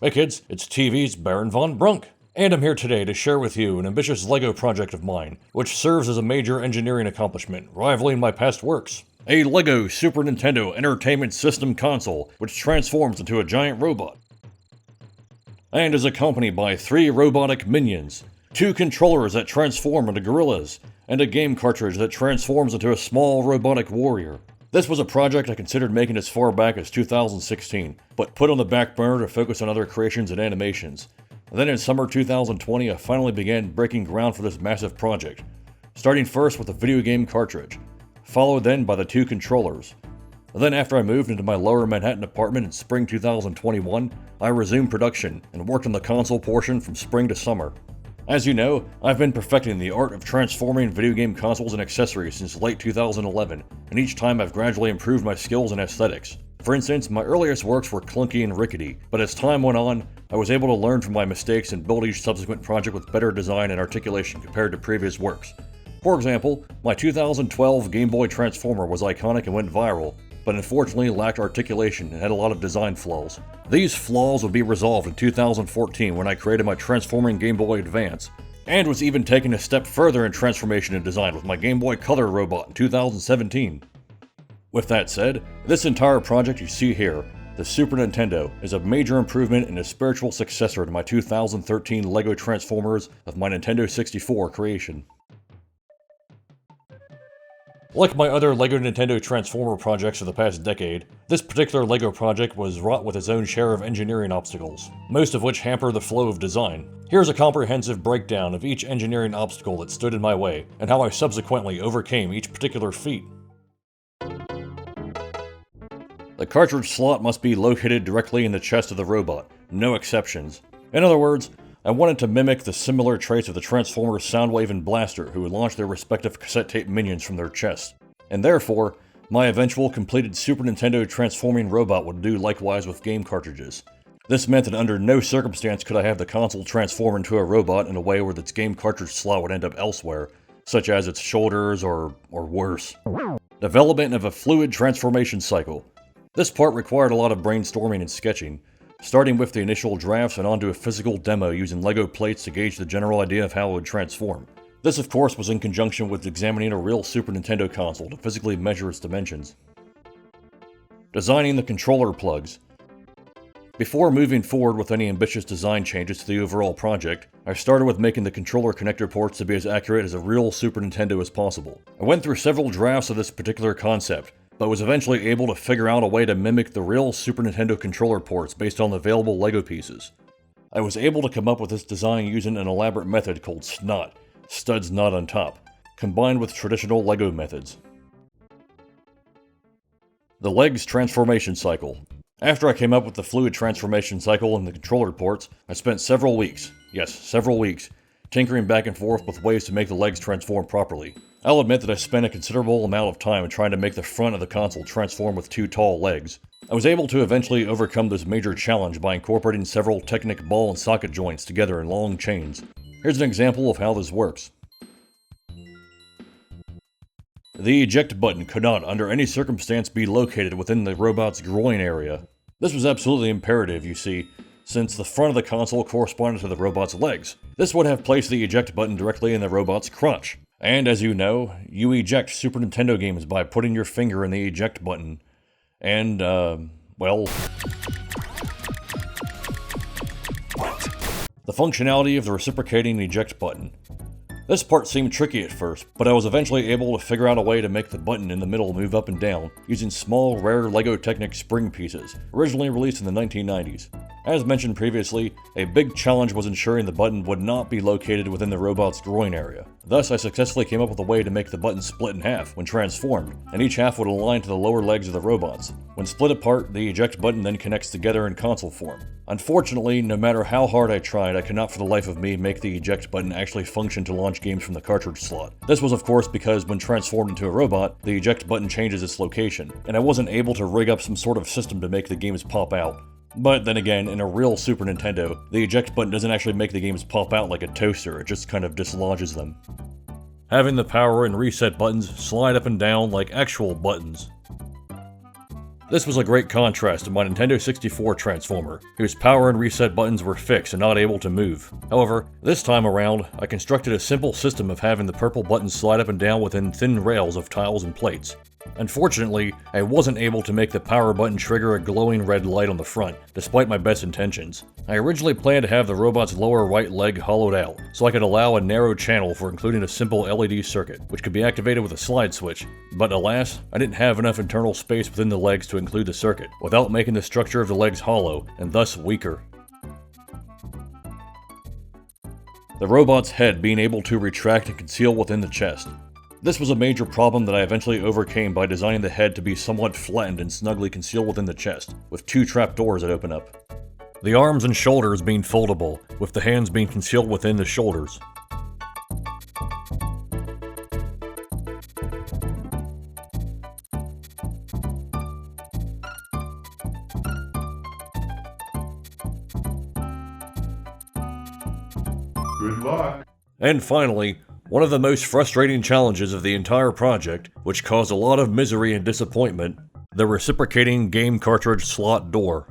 Hey kids, it's TV's Baron von Brunk, and I'm here today to share with you an ambitious LEGO project of mine, which serves as a major engineering accomplishment, rivaling my past works. A LEGO Super Nintendo Entertainment System console, which transforms into a giant robot. And is accompanied by 3 robotic minions, 2 controllers that transform into gorillas, and a game cartridge that transforms into a small robotic warrior. This was a project I considered making as far back as 2016, but put on the back burner to focus on other creations and animations. And then in summer 2020, I finally began breaking ground for this massive project, starting first with the video game cartridge, followed then by the 2 controllers. And then after I moved into my lower Manhattan apartment in spring 2021, I resumed production and worked on the console portion from spring to summer. As you know, I've been perfecting the art of transforming video game consoles and accessories since late 2011, and each time I've gradually improved my skills and aesthetics. For instance, my earliest works were clunky and rickety, but as time went on, I was able to learn from my mistakes and build each subsequent project with better design and articulation compared to previous works. For example, my 2012 Game Boy Transformer was iconic and went viral, but unfortunately lacked articulation and had a lot of design flaws. These flaws would be resolved in 2014 when I created my transforming Game Boy Advance, and was even taken a step further in transformation and design with my Game Boy Color robot in 2017. With that said, this entire project you see here, the Super Nintendo, is a major improvement and a spiritual successor to my 2013 LEGO Transformers of my Nintendo 64 creation. Like my other LEGO Nintendo Transformer projects of the past decade, this particular LEGO project was wrought with its own share of engineering obstacles, most of which hamper the flow of design. Here's a comprehensive breakdown of each engineering obstacle that stood in my way, and how I subsequently overcame each particular feat. The cartridge slot must be located directly in the chest of the robot, no exceptions. In other words, I wanted to mimic the similar traits of the Transformers Soundwave and Blaster, who would launch their respective cassette tape minions from their chests. And therefore, my eventual completed Super Nintendo transforming robot would do likewise with game cartridges. This meant that under no circumstance could I have the console transform into a robot in a way where its game cartridge slot would end up elsewhere, such as its shoulders or worse. Development of a fluid transformation cycle. This part required a lot of brainstorming and sketching, starting with the initial drafts and onto a physical demo using LEGO plates to gauge the general idea of how it would transform. This of course was in conjunction with examining a real Super Nintendo console to physically measure its dimensions. Designing the controller plugs. Before moving forward with any ambitious design changes to the overall project, I started with making the controller connector ports to be as accurate as a real Super Nintendo as possible. I went through several drafts of this particular concept, but was eventually able to figure out a way to mimic the real Super Nintendo controller ports based on the available LEGO pieces. I was able to come up with this design using an elaborate method called SNOT, studs not on top, combined with traditional LEGO methods. The legs transformation cycle. After I came up with the fluid transformation cycle and the controller ports, I spent several weeks, yes, several weeks, tinkering back and forth with ways to make the legs transform properly. I'll admit that I spent a considerable amount of time trying to make the front of the console transform with two tall legs. I was able to eventually overcome this major challenge by incorporating several Technic ball and socket joints together in long chains. Here's an example of how this works. The eject button could not, under any circumstance, be located within the robot's groin area. This was absolutely imperative, you see, since the front of the console corresponded to the robot's legs. This would have placed the eject button directly in the robot's crotch. And as you know, you eject Super Nintendo games by putting your finger in the eject button. And, well... the functionality of the reciprocating eject button. This part seemed tricky at first, but I was eventually able to figure out a way to make the button in the middle move up and down, using small, rare LEGO Technic spring pieces, originally released in the 1990s. As mentioned previously, a big challenge was ensuring the button would not be located within the robot's groin area. Thus, I successfully came up with a way to make the button split in half when transformed, and each half would align to the lower legs of the robots. When split apart, the eject button then connects together in console form. Unfortunately, no matter how hard I tried, I could not for the life of me make the eject button actually function to launch games from the cartridge slot. This was of course because when transformed into a robot, the eject button changes its location, and I wasn't able to rig up some sort of system to make the games pop out. But then again, in a real Super Nintendo, the eject button doesn't actually make the games pop out like a toaster, it just kind of dislodges them. Having the power and reset buttons slide up and down like actual buttons. This was a great contrast to my Nintendo 64 Transformer, whose power and reset buttons were fixed and not able to move. However, this time around, I constructed a simple system of having the purple buttons slide up and down within thin rails of tiles and plates. Unfortunately, I wasn't able to make the power button trigger a glowing red light on the front, despite my best intentions. I originally planned to have the robot's lower right leg hollowed out, so I could allow a narrow channel for including a simple LED circuit, which could be activated with a slide switch. But alas, I didn't have enough internal space within the legs to include the circuit, without making the structure of the legs hollow, and thus weaker. The robot's head being able to retract and conceal within the chest. This was a major problem that I eventually overcame by designing the head to be somewhat flattened and snugly concealed within the chest, with two trapdoors that open up. The arms and shoulders being foldable, with the hands being concealed within the shoulders. Good luck. And finally, one of the most frustrating challenges of the entire project, which caused a lot of misery and disappointment, the reciprocating game cartridge slot door.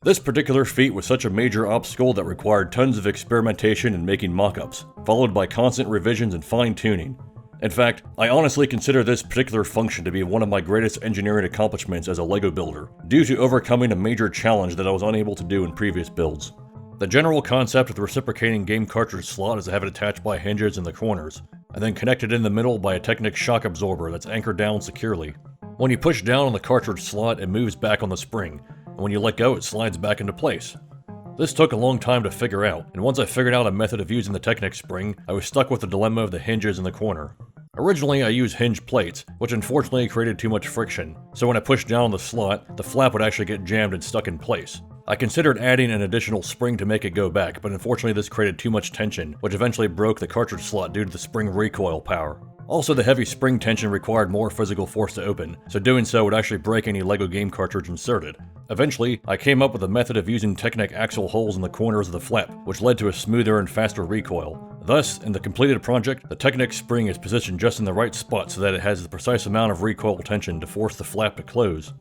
This particular feat was such a major obstacle that required tons of experimentation and making mock-ups, followed by constant revisions and fine-tuning. In fact, I honestly consider this particular function to be one of my greatest engineering accomplishments as a LEGO builder, due to overcoming a major challenge that I was unable to do in previous builds. The general concept of the reciprocating game cartridge slot is to have it attached by hinges in the corners, and then connected in the middle by a Technic shock absorber that's anchored down securely. When you push down on the cartridge slot, it moves back on the spring, and when you let go, it slides back into place. This took a long time to figure out, and once I figured out a method of using the Technic spring, I was stuck with the dilemma of the hinges in the corner. Originally, I used hinge plates, which unfortunately created too much friction, so when I pushed down on the slot, the flap would actually get jammed and stuck in place. I considered adding an additional spring to make it go back, but unfortunately this created too much tension, which eventually broke the cartridge slot due to the spring recoil power. Also, the heavy spring tension required more physical force to open, so doing so would actually break any LEGO game cartridge inserted. Eventually, I came up with a method of using Technic axle holes in the corners of the flap, which led to a smoother and faster recoil. Thus, in the completed project, the Technic spring is positioned just in the right spot so that it has the precise amount of recoil tension to force the flap to close.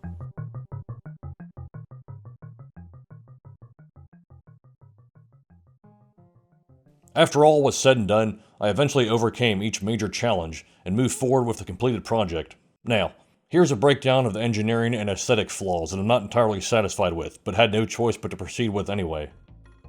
After all was said and done, I eventually overcame each major challenge and moved forward with the completed project. Now, here's a breakdown of the engineering and aesthetic flaws that I'm not entirely satisfied with, but had no choice but to proceed with anyway.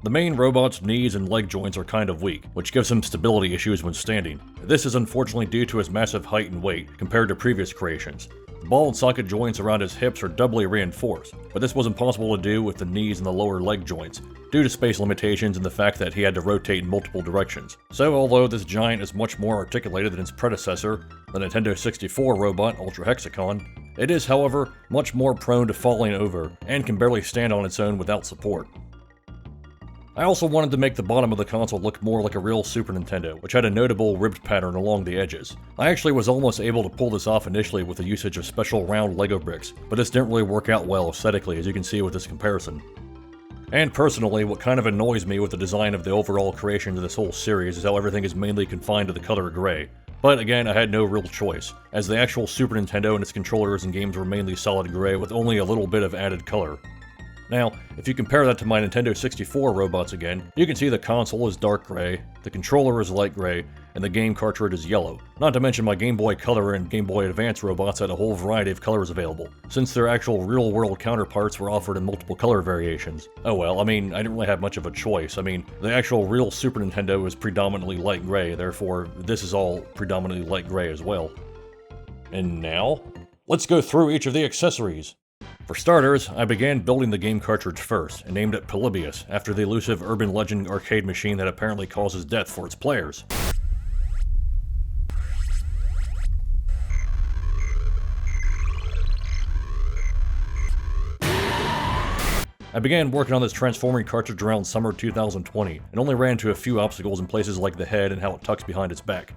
The main robot's knees and leg joints are kind of weak, which gives him stability issues when standing. This is unfortunately due to his massive height and weight compared to previous creations. The ball and socket joints around his hips are doubly reinforced, but this was impossible to do with the knees and the lower leg joints, due to space limitations and the fact that he had to rotate in multiple directions. So although this giant is much more articulated than its predecessor, the Nintendo 64 robot Ultra Hexacon, it is, however, much more prone to falling over, and can barely stand on its own without support. I also wanted to make the bottom of the console look more like a real Super Nintendo, which had a notable ribbed pattern along the edges. I actually was almost able to pull this off initially with the usage of special round Lego bricks, but this didn't really work out well aesthetically, as you can see with this comparison. And personally, what kind of annoys me with the design of the overall creation of this whole series is how everything is mainly confined to the color gray. But again, I had no real choice, as the actual Super Nintendo and its controllers and games were mainly solid gray with only a little bit of added color. Now, if you compare that to my Nintendo 64 robots again, you can see the console is dark gray, the controller is light gray, and the game cartridge is yellow. Not to mention my Game Boy Color and Game Boy Advance robots had a whole variety of colors available, since their actual real-world counterparts were offered in multiple color variations. Oh well, I mean, I didn't really have much of a choice. I mean, the actual real Super Nintendo is predominantly light gray, therefore this is all predominantly light gray as well. And now, let's go through each of the accessories. For starters, I began building the game cartridge first, and named it Polybius, after the elusive urban legend arcade machine that apparently causes death for its players. I began working on this transforming cartridge around summer 2020, and only ran into a few obstacles in places like the head and how it tucks behind its back.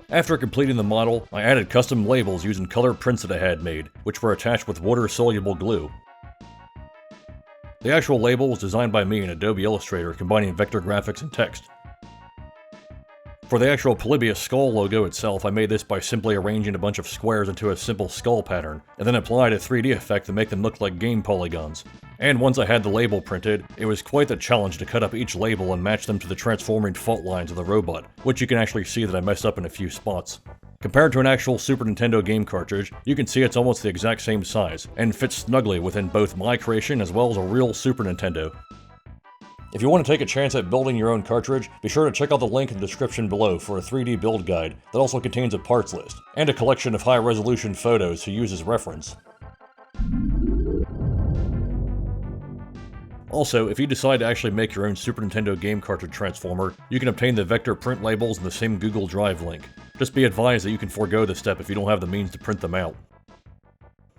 After completing the model, I added custom labels using color prints that I had made, which were attached with water-soluble glue. The actual label was designed by me in Adobe Illustrator, combining vector graphics and text. For the actual Polybius skull logo itself, I made this by simply arranging a bunch of squares into a simple skull pattern, and then applied a 3D effect to make them look like game polygons. And once I had the label printed, it was quite the challenge to cut up each label and match them to the transforming fault lines of the robot, which you can actually see that I messed up in a few spots. Compared to an actual Super Nintendo game cartridge, you can see it's almost the exact same size, and fits snugly within both my creation as well as a real Super Nintendo. If you want to take a chance at building your own cartridge, be sure to check out the link in the description below for a 3D build guide that also contains a parts list, and a collection of high-resolution photos to use as reference. Also, if you decide to actually make your own Super Nintendo game cartridge transformer, you can obtain the vector print labels in the same Google Drive link. Just be advised that you can forego this step if you don't have the means to print them out.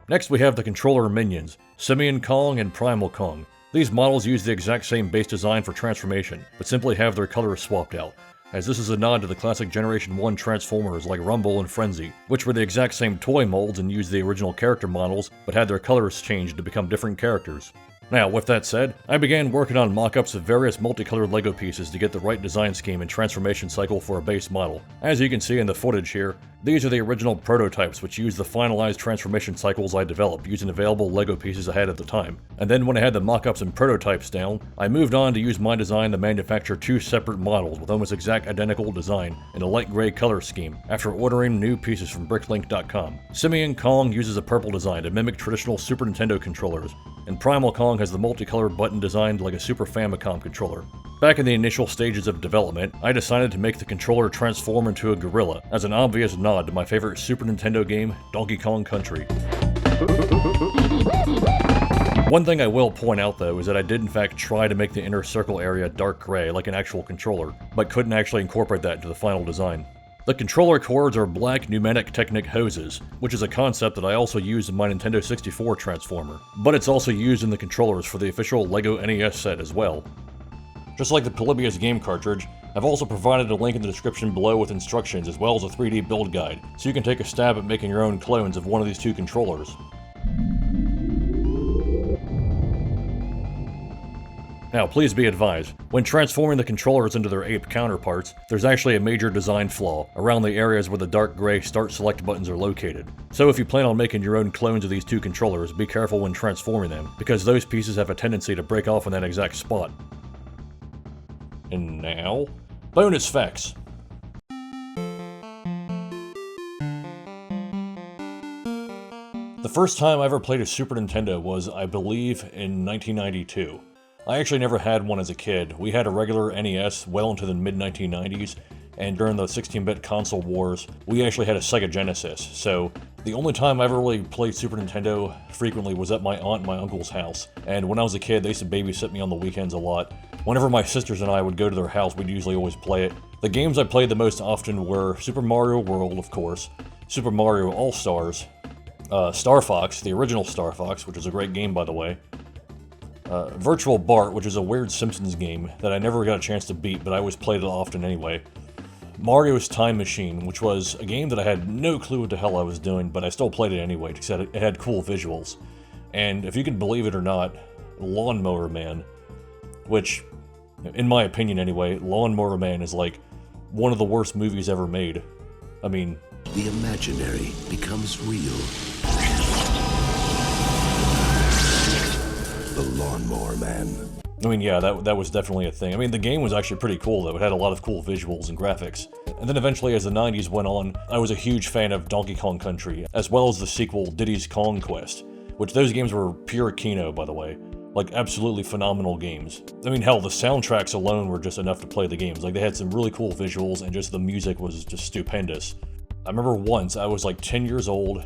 Next we have the controller minions, Simian Kong and Primal Kong. These models use the exact same base design for transformation, but simply have their colors swapped out, as this is a nod to the classic Generation 1 Transformers like Rumble and Frenzy, which were the exact same toy molds and used the original character models, but had their colors changed to become different characters. Now, with that said, I began working on mock-ups of various multicolored LEGO pieces to get the right design scheme and transformation cycle for a base model. As you can see in the footage here, these are the original prototypes which use the finalized transformation cycles I developed using available LEGO pieces I had at the time. And then when I had the mock-ups and prototypes down, I moved on to use my design to manufacture two separate models with almost exact identical design in a light gray color scheme, after ordering new pieces from bricklink.com. Simian Kong uses a purple design to mimic traditional Super Nintendo controllers, and Primal Kong has the multicolored button designed like a Super Famicom controller. Back in the initial stages of development, I decided to make the controller transform into a gorilla, as an obvious nod to my favorite Super Nintendo game, Donkey Kong Country. One thing I will point out though is that I did in fact try to make the inner circle area dark gray like an actual controller, but couldn't actually incorporate that into the final design. The controller cords are black pneumatic Technic hoses, which is a concept that I also used in my Nintendo 64 Transformer, but it's also used in the controllers for the official LEGO NES set as well. Just like the Polybius game cartridge, I've also provided a link in the description below with instructions as well as a 3D build guide, so you can take a stab at making your own clones of one of these two controllers. Now, please be advised, when transforming the controllers into their ape counterparts, there's actually a major design flaw around the areas where the dark gray Start Select buttons are located. So if you plan on making your own clones of these two controllers, be careful when transforming them, because those pieces have a tendency to break off in that exact spot. And now, bonus facts. The first time I ever played a Super Nintendo was, I believe, in 1992. I actually never had one as a kid. We had a regular NES well into the mid-1990s, and during the 16-bit console wars, we actually had a Sega Genesis, so the only time I ever really played Super Nintendo frequently was at my aunt and my uncle's house, and when I was a kid, they used to babysit me on the weekends a lot. Whenever my sisters and I would go to their house, we'd usually always play it. The games I played the most often were Super Mario World, of course, Super Mario All-Stars, Star Fox, the original Star Fox, which is a great game by the way, Virtual Bart, which is a weird Simpsons game that I never got a chance to beat, but I always played it often anyway. Mario's Time Machine, which was a game that I had no clue what the hell I was doing, but I still played it anyway because it had cool visuals. And if you can believe it or not, Lawnmower Man, which, in my opinion anyway, Lawnmower Man is like one of the worst movies ever made. I mean... The imaginary becomes real. The Lawnmower Man. I mean, yeah, that was definitely a thing. I mean, the game was actually pretty cool, though. It had a lot of cool visuals and graphics. And then eventually, as the 90s went on, I was a huge fan of Donkey Kong Country, as well as the sequel, Diddy's Kong Quest, which those games were pure Kino, by the way. Like, absolutely phenomenal games. I mean, hell, the soundtracks alone were just enough to play the games. Like, they had some really cool visuals, and just the music was just stupendous. I remember once, I was like 10 years old,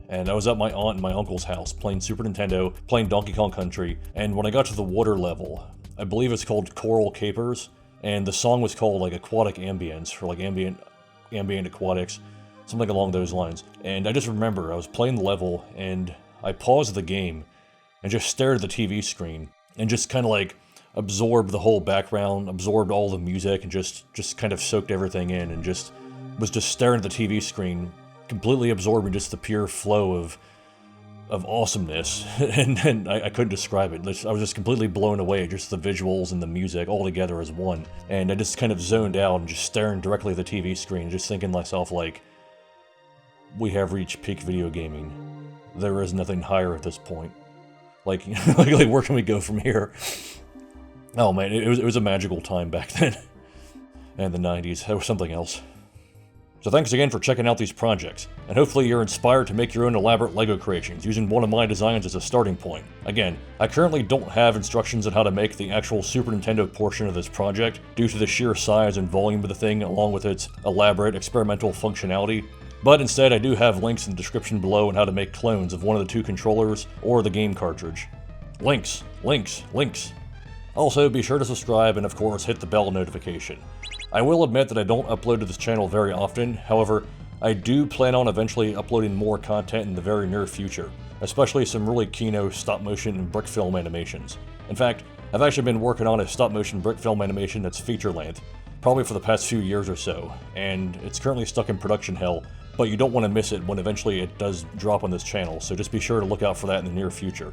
and I was at my aunt and my uncle's house playing Super Nintendo, playing Donkey Kong Country, and when I got to the water level, I believe it's called Coral Capers, and the song was called like Aquatic Ambience, or like Ambient Aquatics, something along those lines. And I just remember, I was playing the level, and I paused the game, and just stared at the TV screen, and just kind of like absorbed the whole background, absorbed all the music, and just kind of soaked everything in, and just was just staring at the TV screen, completely absorbing just the pure flow of awesomeness, and I couldn't describe it. I was just completely blown away, just the visuals and the music all together as one, and I just kind of zoned out and just staring directly at the TV screen, just thinking to myself like, we have reached peak video gaming. There is nothing higher at this point. Like, like where can we go from here? Oh man, it was a magical time back then. And the 90s, that was something else. So thanks again for checking out these projects, and hopefully you're inspired to make your own elaborate LEGO creations using one of my designs as a starting point. Again, I currently don't have instructions on how to make the actual Super Nintendo portion of this project, due to the sheer size and volume of the thing along with its elaborate experimental functionality, but instead I do have links in the description below on how to make clones of one of the two controllers or the game cartridge. Links, links, links. Also, be sure to subscribe and of course hit the bell notification. I will admit that I don't upload to this channel very often, however, I do plan on eventually uploading more content in the very near future, especially some really Kino stop-motion and brick film animations. In fact, I've actually been working on a stop-motion brick film animation that's feature-length, probably for the past few years or so, and it's currently stuck in production hell, but you don't want to miss it when eventually it does drop on this channel, so just be sure to look out for that in the near future.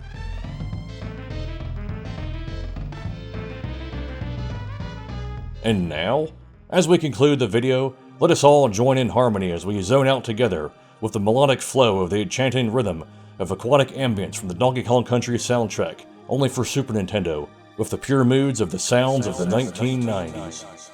And now, as we conclude the video, let us all join in harmony as we zone out together with the melodic flow of the enchanting rhythm of Aquatic Ambience from the Donkey Kong Country soundtrack, only for Super Nintendo, with the pure moods of the sounds of the 1990s.